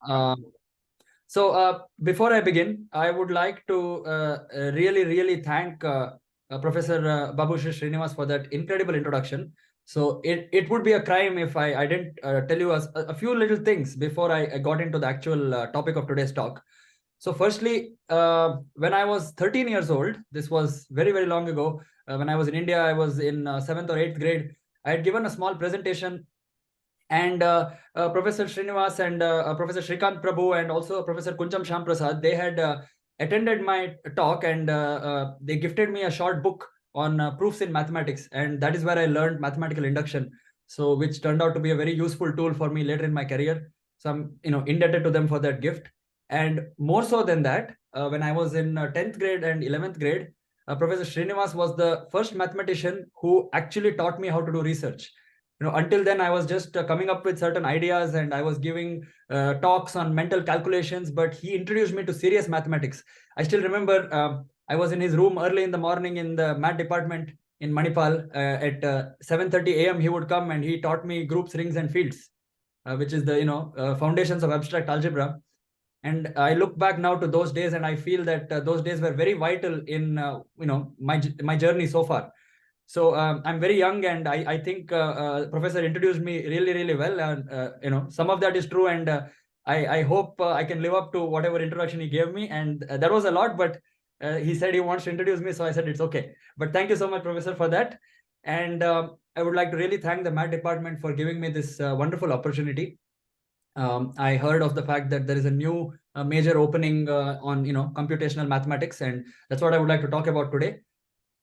Uh, Before I begin, I would like to really thank Professor Babusha Srinivas for that incredible introduction. So it would be a crime if I didn't tell you a few little things before I got into the actual topic of today's talk. So firstly, when I was 13 years old, this was very long ago. When I was in India, I was in 7th or 8th grade. I had given a small presentation, and Professor Srinivas and Professor Shrikant Prabhu and also Professor Kuncham Shamprasad, they had attended my talk, and they gifted me a short book on proofs in mathematics, and that is where I learned mathematical induction. So which turned out to be a very useful tool for me later in my career. So I'm indebted to them for that gift. And more so than that, when I was in 10th grade and 11th grade, Professor Srinivas was the first mathematician who actually taught me how to do research. Until then I was just coming up with certain ideas, and I was giving talks on mental calculations, but he introduced me to serious mathematics. I still remember, I was in his room early in the morning in the math department in Manipal. At 7:30 a.m. he would come and he taught me groups, rings, and fields, which is the foundations of abstract algebra. And I look back now to those days, and I feel that those days were very vital in my journey so far. So I'm very young, and I think Professor introduced me really well, and some of that is true, and I hope I can live up to whatever introduction he gave me, and that was a lot, but he said he wants to introduce me, so I said it's okay. But thank you so much, Professor, for that. And I would like to really thank the math department for giving me this wonderful opportunity. I heard of the fact that there is a new major opening on computational mathematics, and that's what I would like to talk about today.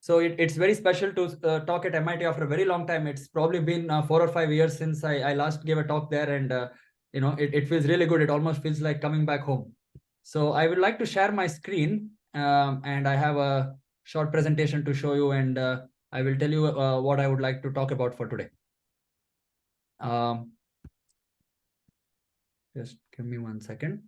So it's very special to talk at MIT after a very long time. It's probably been 4 or 5 years since I last gave a talk there, and it feels really good. It almost feels like coming back home. So I would like to share my screen, and I have a short presentation to show you, and I will tell you what I would like to talk about for today. Just give me 1 second.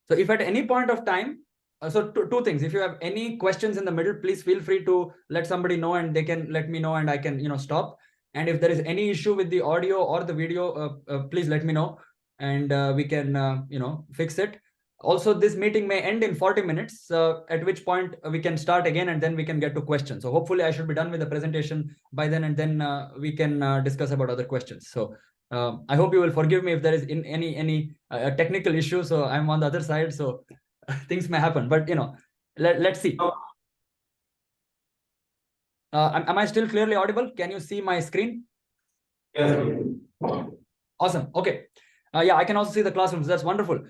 So if at any point of time, so two things. If you have any questions in the middle, please feel free to let somebody know, and they can let me know, and I can stop. And if there is any issue with the audio or the video, please let me know, and we can fix it. Also, this meeting may end in 40 minutes, at which point we can start again, and then we can get to questions. So hopefully I should be done with the presentation by then, and then we can discuss about other questions. So I hope you will forgive me if there is any technical issue. So I'm on the other side, so things may happen. But let's see. Am I still clearly audible? Can you see my screen? Yes. Awesome. Okay. Yeah, I can also see the classrooms. That's wonderful.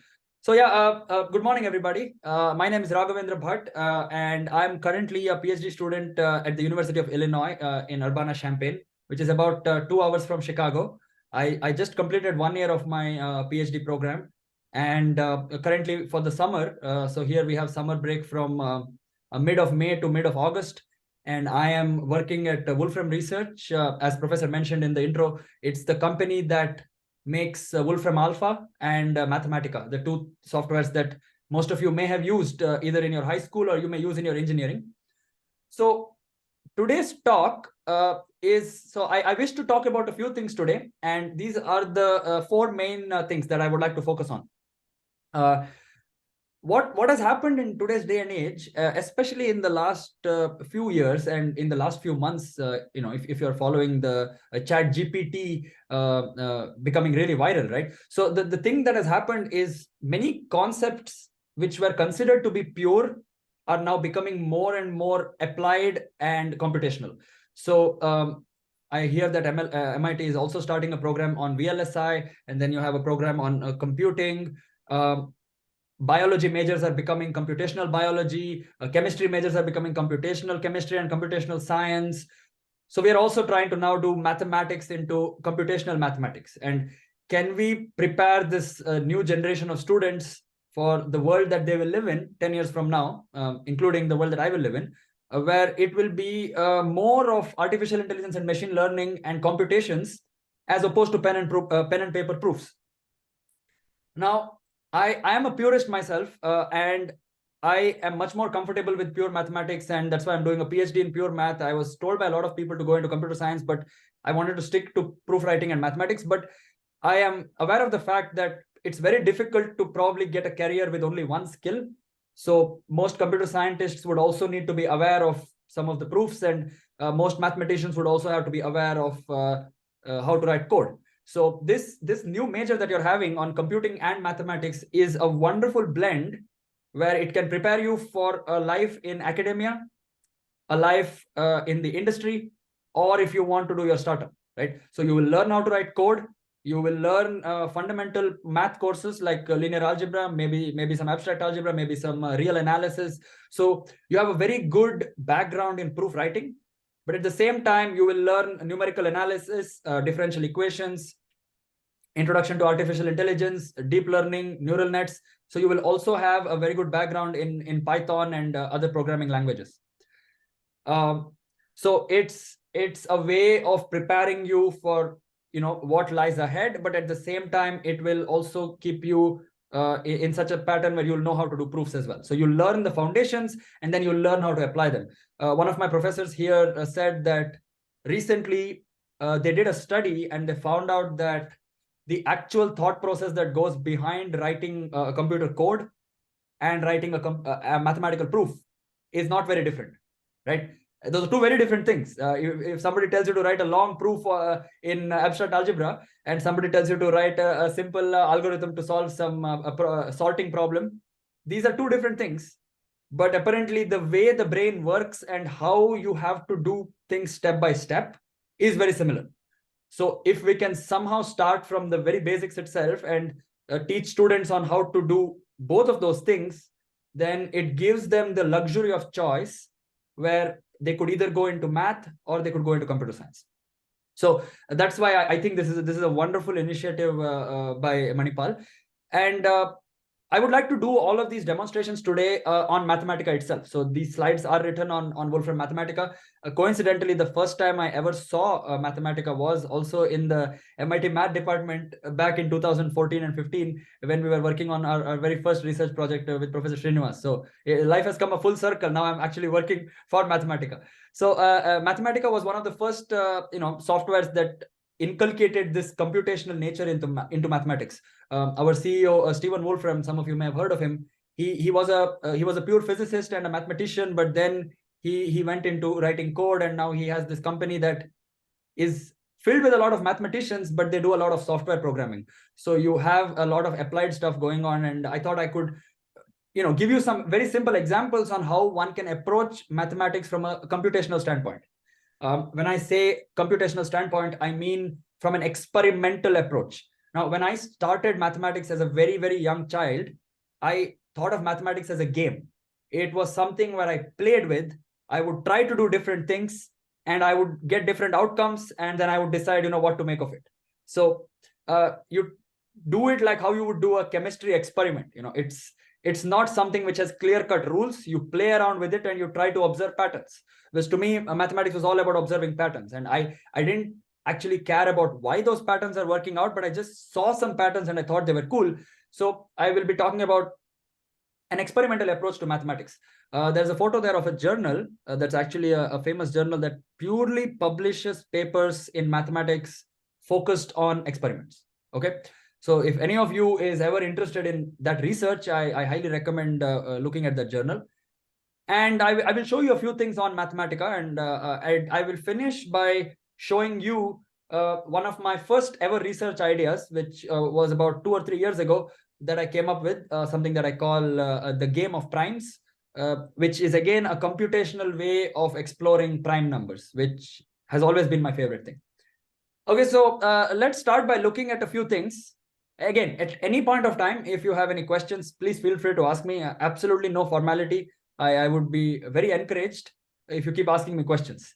So yeah, good morning, everybody. My name is Raghavendra Bhatt, and I'm currently a PhD student at the University of Illinois in Urbana-Champaign, which is about 2 hours from Chicago. I just completed 1 year of my PhD program, and currently for the summer, so here we have summer break from mid of May to mid of August, and I am working at Wolfram Research. As Professor mentioned in the intro, it's the company that makes Wolfram Alpha and Mathematica, the two softwares that most of you may have used either in your high school or you may use in your engineering. So today's talk I wish to talk about a few things today, and these are the 4 main things that I would like to focus on. What has happened in today's day and age, especially in the last few years and in the last few months, if you're following the chat GPT becoming really viral, right? So the thing that has happened is many concepts which were considered to be pure are now becoming more and more applied and computational. So I hear that MIT is also starting a program on VLSI, and then you have a program on computing. Biology majors are becoming computational biology, chemistry majors are becoming computational chemistry and computational science. So we are also trying to now do mathematics into computational mathematics. And can we prepare this new generation of students for the world that they will live in 10 years from now, including the world that I will live in, where it will be more of artificial intelligence and machine learning and computations as opposed to pen and paper proofs. Now, I am a purist myself, and I am much more comfortable with pure mathematics, and that's why I'm doing a PhD in pure math. I was told by a lot of people to go into computer science, but I wanted to stick to proof writing and mathematics. But I am aware of the fact that it's very difficult to probably get a career with only one skill. So most computer scientists would also need to be aware of some of the proofs, and most mathematicians would also have to be aware of how to write code. So this new major that you're having on computing and mathematics is a wonderful blend where it can prepare you for a life in academia, a life in the industry, or if you want to do your startup, right? So you will learn how to write code. You will learn fundamental math courses like linear algebra, maybe some abstract algebra, maybe some real analysis. So you have a very good background in proof writing, but at the same time, you will learn numerical analysis, differential equations, introduction to artificial intelligence, deep learning, neural nets. So you will also have a very good background in Python and other programming languages. So it's a way of preparing you for what lies ahead, but at the same time it will also keep you in such a pattern where you'll know how to do proofs as well. So you learn the foundations and then you learn how to apply them. One of my professors here said that recently they did a study and they found out that the actual thought process that goes behind writing a computer code and writing a mathematical proof is not very different, right? Those are two very different things. If somebody tells you to write a long proof in abstract algebra, and somebody tells you to write a simple algorithm to solve some sorting problem, these are two different things. But apparently, the way the brain works and how you have to do things step by step is very similar. So if we can somehow start from the very basics itself and teach students on how to do both of those things, then it gives them the luxury of choice where they could either go into math or they could go into computer science. So that's why I think this is a wonderful initiative by Manipal. And I would like to do all of these demonstrations today on Mathematica itself. So these slides are written on Wolfram Mathematica. Coincidentally, the first time I ever saw Mathematica was also in the MIT Math department back in 2014 and 15 when we were working on our very first research project with Professor Srinivas. So life has come a full circle. Now I'm actually working for Mathematica. So Mathematica was one of the first softwares that inculcated this computational nature into mathematics. Our CEO Stephen Wolfram, some of you may have heard of him. He was a pure physicist and a mathematician, but then he went into writing code, and now he has this company that is filled with a lot of mathematicians, but they do a lot of software programming. So you have a lot of applied stuff going on, and I thought I could give you some very simple examples on how one can approach mathematics from a computational standpoint. When I say computational standpoint, I mean from an experimental approach. Now, when I started mathematics as a very, very young child, I thought of mathematics as a game. It was something where I played with. I would try to do different things and I would get different outcomes, and then I would decide, what to make of it. So you do it like how you would do a chemistry experiment. It's not something which has clear-cut rules. You play around with it and you try to observe patterns. Because to me, mathematics was all about observing patterns. And I didn't actually care about why those patterns are working out, but I just saw some patterns and I thought they were cool. So I will be talking about an experimental approach to mathematics. There's a photo there of a journal that's actually a famous journal that purely publishes papers in mathematics focused on experiments. Okay. So if any of you is ever interested in that research, I highly recommend looking at that journal. And I will show you a few things on Mathematica, and I will finish by showing you one of my first ever research ideas, which was about 2 or 3 years ago, that I came up with, something that I call the game of primes, which is again a computational way of exploring prime numbers, which has always been my favorite thing. Okay, so let's start by looking at a few things. Again, at any point of time, if you have any questions, please feel free to ask me. Absolutely no formality. I would be very encouraged if you keep asking me questions.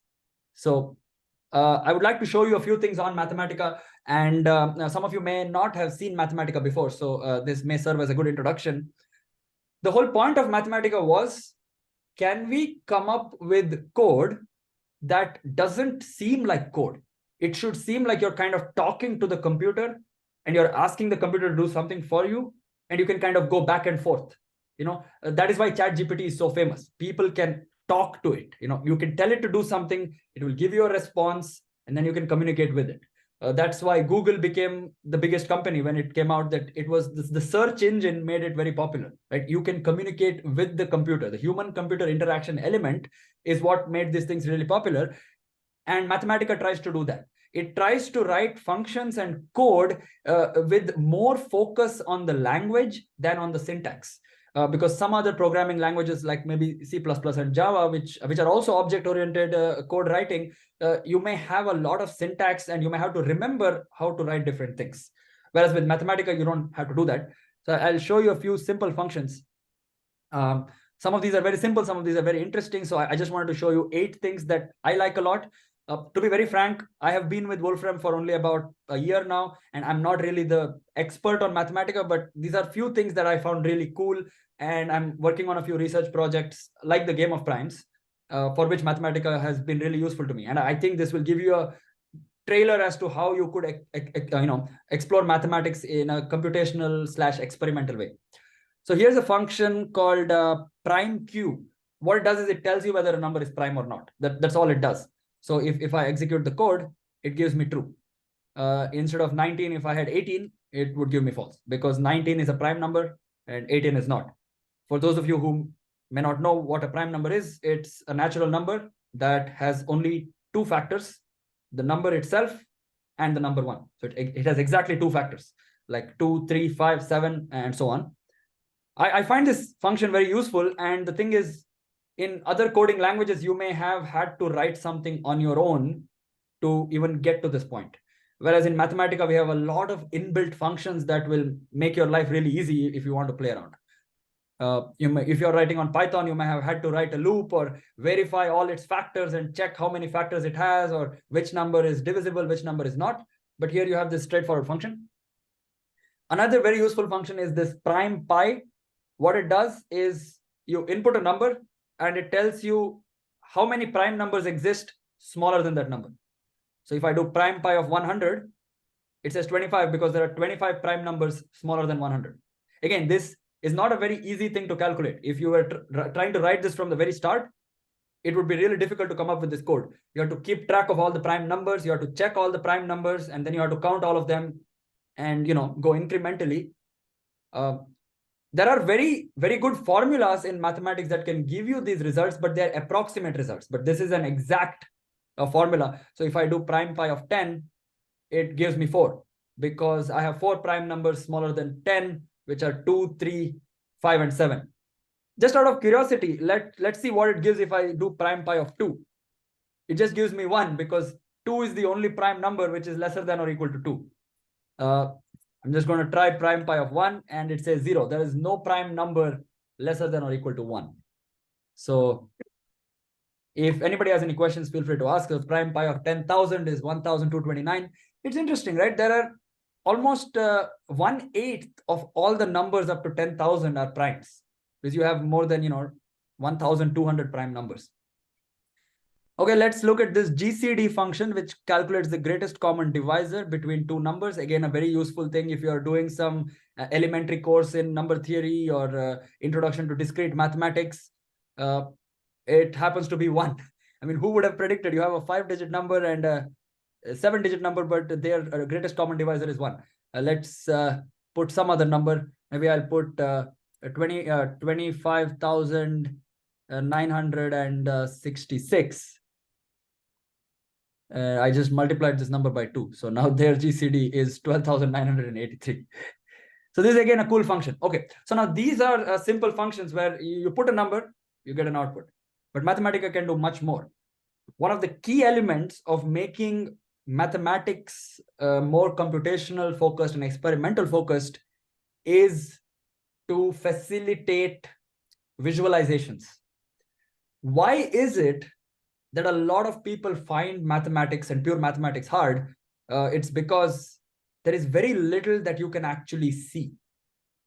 So I would like to show you a few things on Mathematica, and some of you may not have seen Mathematica before, so this may serve as a good introduction. The whole point of Mathematica was, can we come up with code that doesn't seem like code? It should seem like you're kind of talking to the computer and you're asking the computer to do something for you, and you can kind of go back and forth. That is why ChatGPT is so famous. People can talk to it. You can tell it to do something, it will give you a response, and then you can communicate with it. That's why Google became the biggest company when it came out, that it was the search engine made it very popular, right? You can communicate with the computer. The human computer interaction element is what made these things really popular. And Mathematica tries to do that. It tries to write functions and code with more focus on the language than on the syntax. Because some other programming languages like maybe C++ and Java, which are also object-oriented code writing, you may have a lot of syntax and you may have to remember how to write different things. Whereas with Mathematica, you don't have to do that. So I'll show you a few simple functions. Some of these are very simple, some of these are very interesting. So I just wanted to show you 8 things that I like a lot. To be very frank, I have been with Wolfram for only about a year now, and I'm not really the expert on Mathematica, but these are few things that I found really cool. And I'm working on a few research projects like the game of primes, for which Mathematica has been really useful to me. And I think this will give you a trailer as to how you could explore mathematics in a computational / experimental way. So here's a function called prime q. What it does is it tells you whether a number is prime or not. That's all it does. So if I execute the code, it gives me true. Instead of 19, if I had 18, it would give me false, because 19 is a prime number and 18 is not. For those of you who may not know what a prime number is, it's a natural number that has only 2 factors, the number itself and the number 1. So it has exactly 2 factors, like 2, 3, 5, 7, and so on. I find this function very useful. And the thing is, in other coding languages, you may have had to write something on your own to even get to this point. Whereas in Mathematica, we have a lot of inbuilt functions that will make your life really easy if you want to play around. If you're writing on Python, you may have had to write a loop or verify all its factors and check how many factors it has, or which number is divisible, which number is not. But here you have this straightforward function. Another very useful function is this prime pi. What it does is you input a number and it tells you how many prime numbers exist smaller than that number. So if I do prime pi of 100, it says 25 because there are 25 prime numbers smaller than 100. Again, this is not a very easy thing to calculate. If you were trying to write this from the very start, it would be really difficult to come up with this code. You have to keep track of all the prime numbers. You have to check all the prime numbers, and then you have to count all of them and go incrementally. There are very, very good formulas in mathematics that can give you these results, but they're approximate results. But this is an exact formula. So if I do prime pi of 10, it gives me 4, because I have 4 prime numbers smaller than 10, which are 2, 3, 5, and 7. Just out of curiosity, let's see what it gives if I do prime pi of 2. It just gives me 1, because 2 is the only prime number which is lesser than or equal to 2. I'm just going to try prime pi of 1, and it says 0. There is no prime number lesser than or equal to 1. So if anybody has any questions, feel free to ask. The prime pi of 10,000 is 1,229. It's interesting, right? There are almost 1/8 of all the numbers up to 10,000 are primes, because you have more than 1,200 prime numbers. Okay, let's look at this GCD function, which calculates the greatest common divisor between 2 numbers. Again, a very useful thing if you are doing some elementary course in number theory or introduction to discrete mathematics. It happens to be 1. I mean, who would have predicted? You have a 5-digit number and a 7-digit number, but their greatest common divisor is 1. Let's put some other number. Maybe I'll put 25,966. I just multiplied this number by 2. So now their GCD is 12,983. So this is again a cool function. Okay, so now these are simple functions where you put a number, you get an output. But Mathematica can do much more. One of the key elements of making mathematics more computational focused and experimental focused is to facilitate visualizations. Why is it that a lot of people find mathematics and pure mathematics hard? It's because there is very little that you can actually see,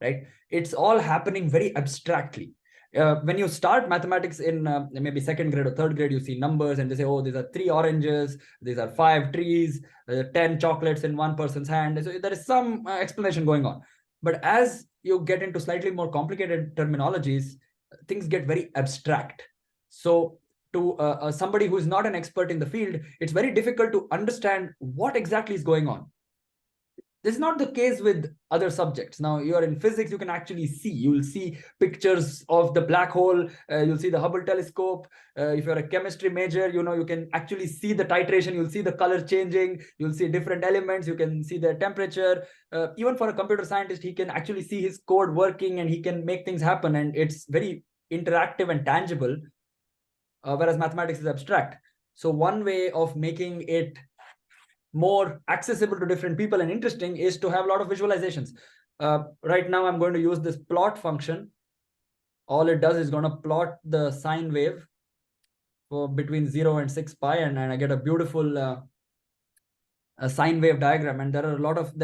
right? It's all happening very abstractly. When you start mathematics in maybe 2nd grade or 3rd grade, you see numbers and they say, oh, these are 3 oranges, these are 5 trees, 10 chocolates in one person's hand. So there is some explanation going on. But as you get into slightly more complicated terminologies, things get very abstract. So to somebody who is not an expert in the field, it's very difficult to understand what exactly is going on. This is not the case with other subjects. Now, you're in physics, you can actually see. You'll see pictures of the black hole. You'll see the Hubble telescope. If you're a chemistry major, you can actually see the titration. You'll see the color changing. You'll see different elements. You can see their temperature. Even for a computer scientist, he can actually see his code working and he can make things happen. And it's very interactive and tangible, whereas mathematics is abstract. So one way of making it more accessible to different people and interesting is to have a lot of visualizations. Right now, I'm going to use this plot function. All it does is going to plot the sine wave for between 0 and 6 pi, and I get a beautiful a sine wave diagram. And there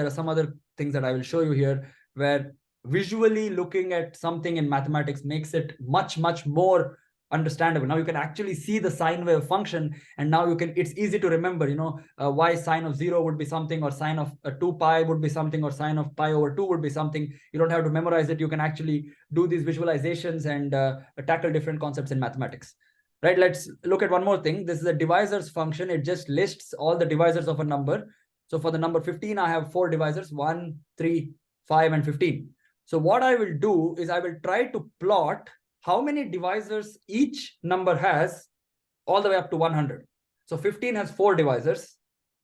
are some other things that I will show you here, where visually looking at something in mathematics makes it much, much more understandable. Now you can actually see the sine wave function, and now it's easy to remember, why sine of 0 would be something, or sine of 2 pi would be something, or sine of pi over 2 would be something. You don't have to memorize it. You can actually do these visualizations and tackle different concepts in mathematics. Right, let's look at one more thing. This is a divisors function. It just lists all the divisors of a number. So for the number 15, I have 4 divisors, 1, 3, 5, and 15. So what I will do is I will try to plot how many divisors each number has all the way up to 100. So 15 has 4 divisors.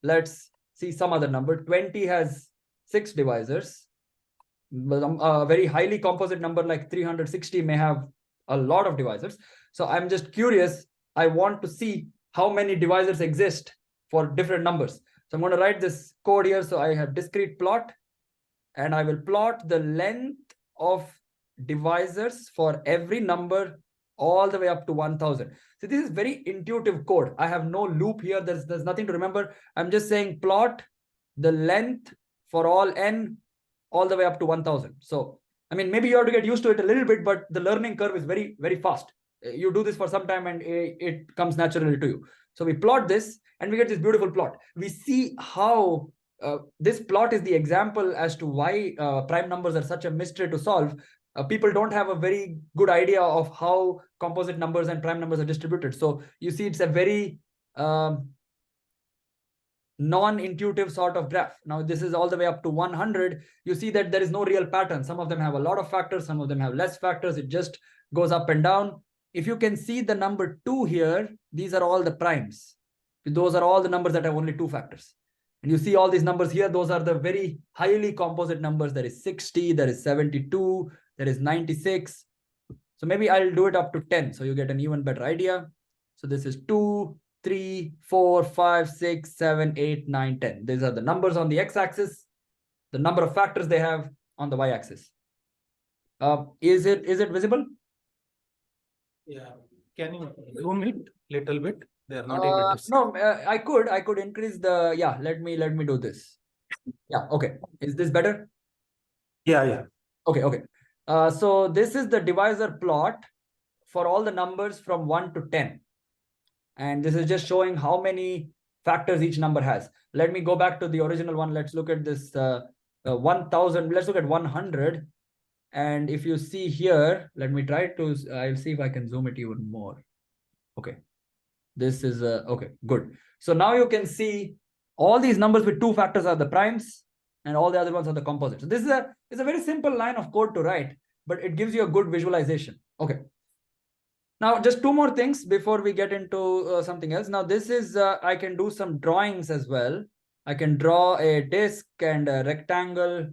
Let's see some other number. 20 has 6 divisors. A very highly composite number like 360 may have a lot of divisors. So I'm just curious. I want to see how many divisors exist for different numbers. So I'm going to write this code here. So I have discrete plot, and I will plot the length of divisors for every number all the way up to 1000. So this is very intuitive code. I have no loop here. There's nothing to remember. I'm just saying plot the length for all n all the way up to 1000. So, I mean, maybe you have to get used to it a little bit, but the learning curve is very, very fast. You do this for some time and it comes naturally to you. So we plot this and we get this beautiful plot. We see how this plot is the example as to why prime numbers are such a mystery to solve. People don't have a very good idea of how composite numbers and prime numbers are distributed. So you see, it's a very non-intuitive sort of graph. Now, this is all the way up to 100. You see that there is no real pattern. Some of them have a lot of factors. Some of them have less factors. It just goes up and down. If you can see the number 2 here, these are all the primes. Those are all the numbers that have only 2 factors. And you see all these numbers here. Those are the very highly composite numbers. There is 60, there is 72, there is 96. So maybe I'll do it up to 10. So you get an even better idea. So this is 2, 3, 4, 5, 6, 7, 8, 9, 10. These are the numbers on the x-axis, the number of factors they have on the y-axis. Is it visible? Yeah. Can you zoom it little bit? They are not able to see. No, I could increase the, yeah, let me do this. Yeah, okay. Is this better? Yeah. Okay. So this is the divisor plot for all the numbers from 1 to 10. And this is just showing how many factors each number has. Let me go back to the original one. Let's look at this 1000. Let's look at 100. And if you see here, let me try to, I'll see if I can zoom it even more. Okay. This is, okay, good. So now you can see all these numbers with 2 factors are the primes and all the other ones are the composites. So this is it's a very simple line of code to write, but it gives you a good visualization. Okay. Now, just 2 more things before we get into something else. Now, this is, I can do some drawings as well. I can draw a disk and a rectangle,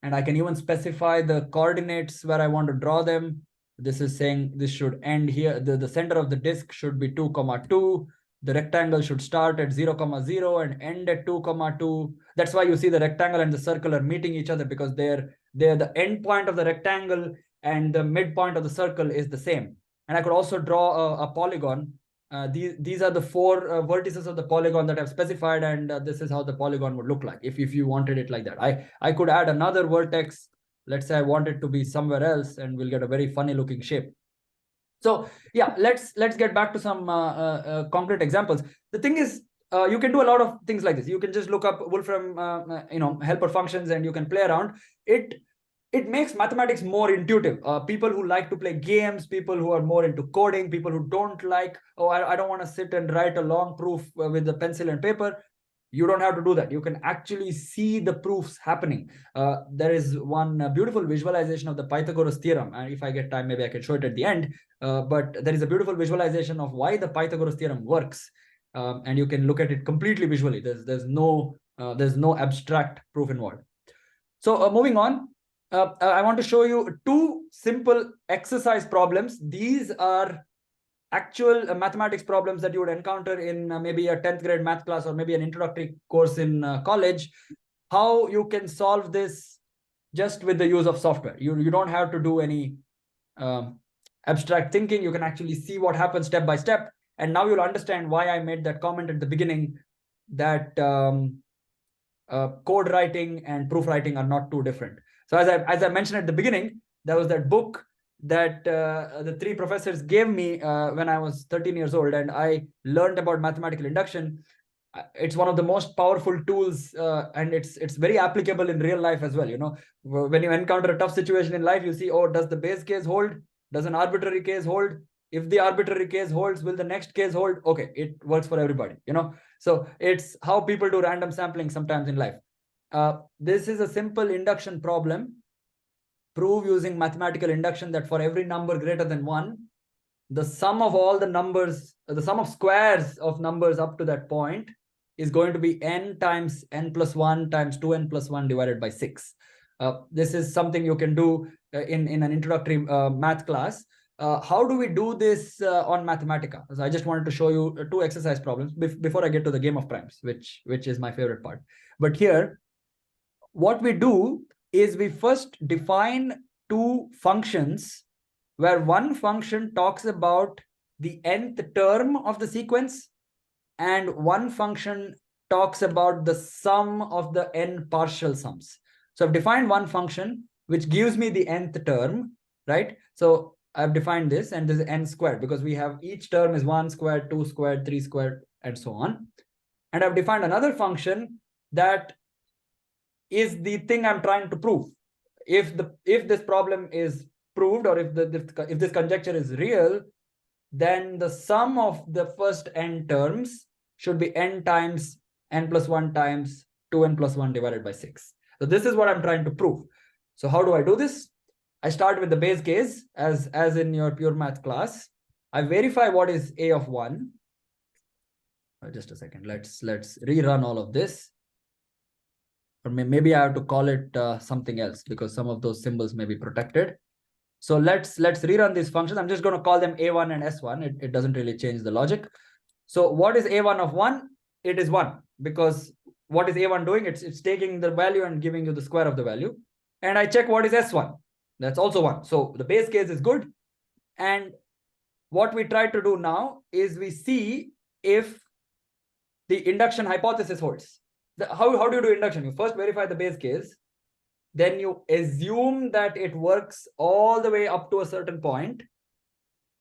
and I can even specify the coordinates where I want to draw them. This is saying this should end here. The center of the disk should be 2, 2. The rectangle should start at 0, 0 and end at 2, 2. That's why you see the rectangle and the circle are meeting each other, because they're the end point of the rectangle and the midpoint of the circle is the same. And I could also draw a polygon. These are the 4 vertices of the polygon that I've specified, and this is how the polygon would look like if you wanted it like that. I could add another vertex. Let's say I want it to be somewhere else, and we'll get a very funny looking shape. So yeah, let's get back to some concrete examples. The thing is, you can do a lot of things like this. You can just look up Wolfram helper functions and you can play around. it makes mathematics more intuitive. People who like to play games, people who are more into coding, people who don't like, oh, I don't want to sit and write a long proof with the pencil and paper. You don't have to do that. You can actually see the proofs happening. There is one beautiful visualization of the Pythagoras theorem. And if I get time, maybe I can show it at the end. But there is a beautiful visualization of why the Pythagoras theorem works. And you can look at it completely visually. There's no abstract proof involved. So moving on, I want to show you two simple exercise problems. These are actual mathematics problems that you would encounter in maybe a 10th grade math class or maybe an introductory course in college. How you can solve this just with the use of software. You don't have to do any abstract thinking. You can actually see what happens step by step. And now you'll understand why I made that comment at the beginning that code writing and proof writing are not too different. So as I mentioned at the beginning, there was that book that the three professors gave me when I was 13 years old, and I learned about mathematical induction. It's one of the most powerful tools, and it's very applicable in real life as well. When you encounter a tough situation in life, you see, oh, does the base case hold? Does an arbitrary case hold? If the arbitrary case holds, will the next case hold? Okay, it works for everybody. So it's how people do random sampling sometimes in life. This is a simple induction problem. Prove using mathematical induction that for every number greater than 1, the sum of all the numbers, the sum of squares of numbers up to that point is going to be n times n plus 1 times 2n plus 1 divided by 6. This is something you can do in an introductory math class. How do we do this on Mathematica? So I just wanted to show you two exercise problems before I get to the game of primes, which is my favorite part. But here, what we do is we first define two functions where one function talks about the nth term of the sequence and one function talks about the sum of the n partial sums. So I've defined one function which gives me the nth term, right? So I've defined this, and this is n squared because we have each term is 1 squared, 2 squared, 3 squared, and so on. And I've defined another function that is the thing I'm trying to prove. If this problem is proved, or if this conjecture is real, then the sum of the first n terms should be n times n plus 1 times 2n plus 1 divided by 6. So this is what I'm trying to prove. So how do I do this? I start with the base case as in your pure math class. I verify what is a of 1. Just a second. Let's rerun all of this. Or maybe I have to call it something else because some of those symbols may be protected. So let's rerun these functions. I'm just going to call them A1 and S1. It doesn't really change the logic. So what is A1 of 1? It is 1, because what is A1 doing? It's taking the value and giving you the square of the value. And I check what is S1. That's also 1. So the base case is good. And what we try to do now is we see if the induction hypothesis holds. How do you do induction? You first verify the base case, then you assume that it works all the way up to a certain point,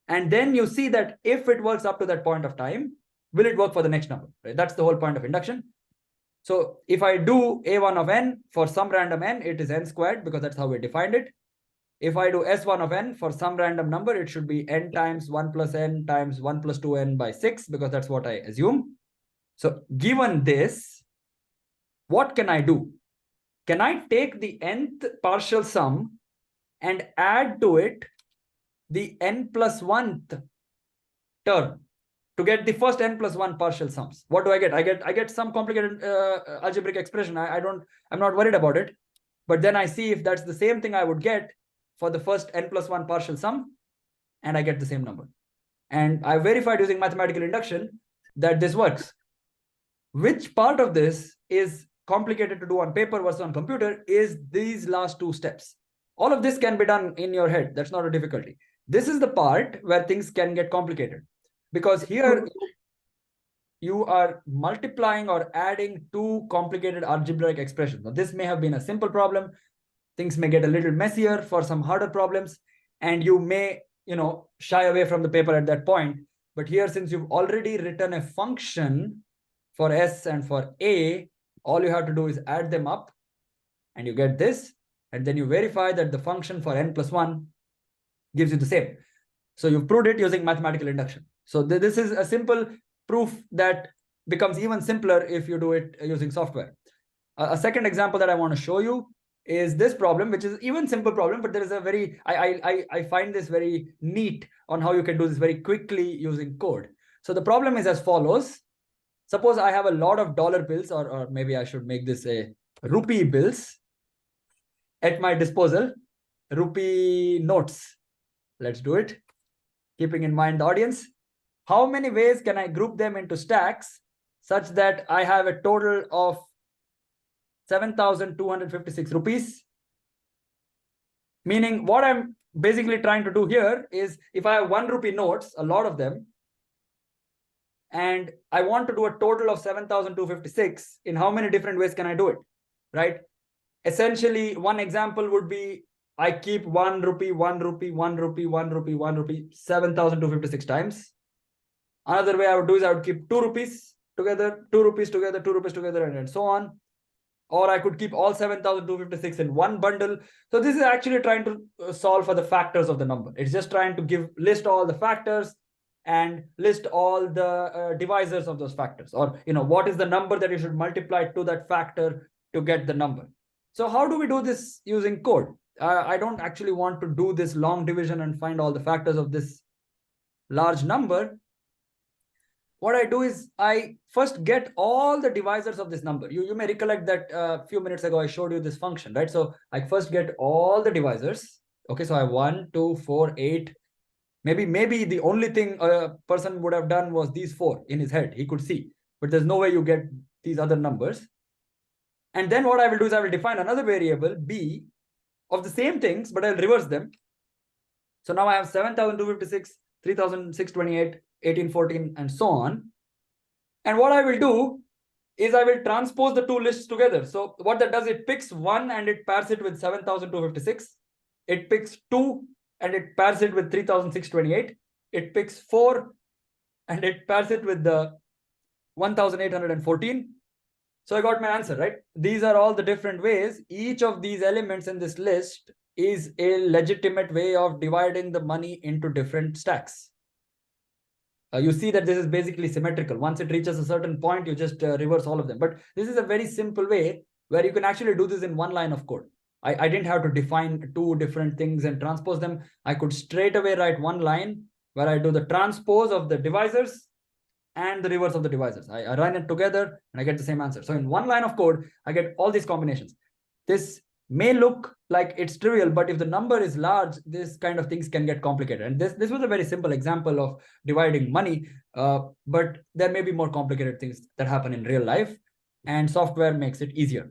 and then you see that if it works up to that point of time, will it work for the next number? Right? That's the whole point of induction. So if I do a1 of n for some random n, it is n squared because that's how we defined it. If I do s1 of n for some random number, it should be n times 1 plus n times 1 plus 2n by 6 because that's what I assume. So given this, what can I do? Can I take the nth partial sum and add to it the n plus 1th term to get the first n plus 1 partial sums? What do I get? I get some complicated algebraic expression. I'm not worried about it. But then I see if that's the same thing I would get for the first n plus 1 partial sum, and I get the same number. And I verified using mathematical induction that this works. Which part of this is complicated to do on paper versus on computer is these last two steps. All of this can be done in your head. That's not a difficulty. This is the part where things can get complicated, because here you are multiplying or adding two complicated algebraic expressions. Now, this may have been a simple problem. Things may get a little messier for some harder problems, and you may, shy away from the paper at that point. But here, since you've already written a function for S and for A, all you have to do is add them up and you get this. and then you verify that the function for n plus 1 gives you the same. So you've proved it using mathematical induction. So this is a simple proof that becomes even simpler if you do it using software. A second example that I want to show you is this problem, which is even simple problem, but there is a very, I find this very neat on how you can do this very quickly using code. So the problem is as follows. Suppose I have a lot of dollar bills, or maybe I should make this a rupee bills at my disposal, rupee notes. Let's do it. Keeping in mind the audience, how many ways can I group them into stacks such that I have a total of 7,256 rupees? Meaning what I'm basically trying to do here is, if I have 1 rupee notes, a lot of them, and I want to do a total of 7,256, in how many different ways can I do it, right? Essentially, one example would be I keep 1 rupee, 1 rupee, 1 rupee, 1 rupee, 1 rupee, 7,256 times. Another way I would do is I would keep 2 rupees together, 2 rupees together, 2 rupees together, and so on. Or I could keep all 7,256 in one bundle. So this is actually trying to solve for the factors of the number. It's just trying to list all the factors and list all the divisors of those factors, or what is the number that you should multiply to that factor to get the number. So how do we do this using code? I don't actually want to do this long division and find all the factors of this large number. What I do is I first get all the divisors of this number. You may recollect that a few minutes ago I showed you this function, right? So I first get all the divisors. Okay, so I have 1, 2, 4, 8. Maybe the only thing a person would have done was these 4 in his head. He could see, but there's no way you get these other numbers. And then what I will do is I will define another variable b of the same things, but I'll reverse them. So now I have 7,256, 3,628, 1814, and so on. And what I will do is I will transpose the two lists together. So what that does, it picks 1 and it pairs it with 7,256. It picks 2 and it pairs it with 3,628. It picks 4 and it pairs it with the 1,814. So I got my answer, right? These are all the different ways. Each of these elements in this list is a legitimate way of dividing the money into different stacks. You see that this is basically symmetrical. Once it reaches a certain point, you just reverse all of them. But this is a very simple way where you can actually do this in one line of code. I didn't have to define 2 different things and transpose them. I could straight away write one line where I do the transpose of the divisors and the reverse of the divisors. I run it together and I get the same answer. So in one line of code, I get all these combinations. This may look like it's trivial, but if the number is large, this kind of things can get complicated. And this was a very simple example of dividing money, but there may be more complicated things that happen in real life, and software makes it easier.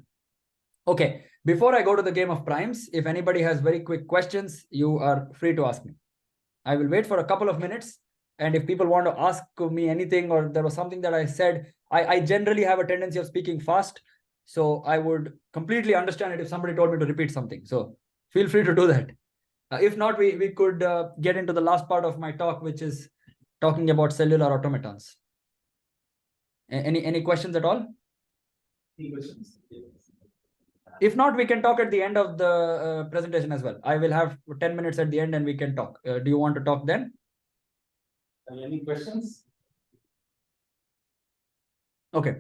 Okay, before I go to the game of primes, if anybody has very quick questions, you are free to ask me. I will wait for a couple of minutes. And if people want to ask me anything, or there was something that I said, I generally have a tendency of speaking fast. So I would completely understand it if somebody told me to repeat something. So feel free to do that. If not, we could get into the last part of my talk, which is talking about cellular automatons. Any questions at all? Any questions? If not, we can talk at the end of the presentation as well. I will have 10 minutes at the end and we can talk. Do you want to talk then? Any questions? Okay,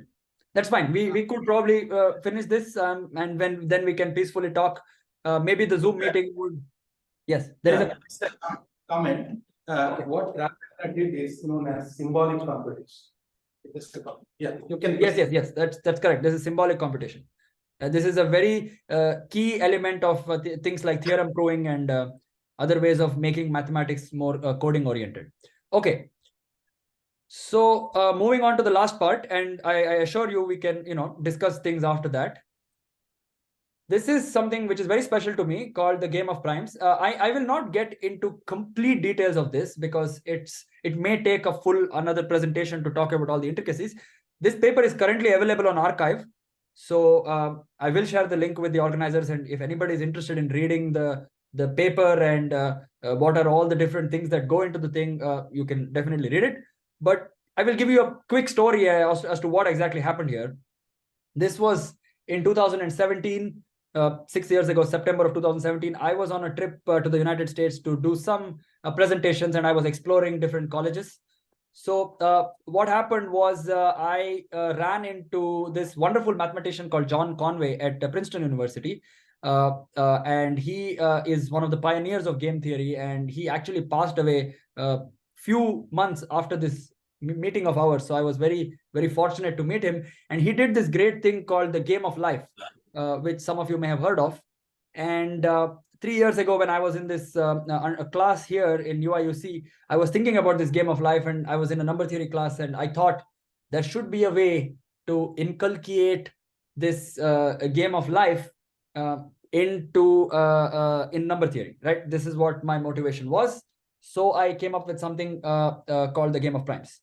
that's fine. We could probably finish this and then we can peacefully talk. Maybe the Zoom meeting would. Yes, there is a comment. What Raffer did is known as symbolic computation. Yeah, you can. Yes. That's correct. This is symbolic computation. This is a very key element of things like theorem proving and other ways of making mathematics more coding oriented. Okay. So moving on to the last part, and I assure you we can discuss things after that. This is something which is very special to me, called the game of primes. I will not get into complete details of this because it may take a full another presentation to talk about all the intricacies. This paper is currently available on archive. So I will share the link with the organizers, and if anybody is interested in reading the paper and what are all the different things that go into the thing, you can definitely read it. But I will give you a quick story as to what exactly happened here. This was in 2017. 6 years ago, September of 2017, I was on a trip to the United States to do some presentations, and I was exploring different colleges. So what happened was I ran into this wonderful mathematician called John Conway at Princeton University. And he is one of the pioneers of game theory, and he actually passed away a few months after this meeting of ours. So I was very, very fortunate to meet him. And he did this great thing called the game of life, which some of you may have heard of. And 3 years ago, when I was in this class here in UIUC, I was thinking about this game of life, and I was in a number theory class, and I thought there should be a way to inculcate this game of life into in number theory, right? This is what my motivation was. So I came up with something called the game of primes.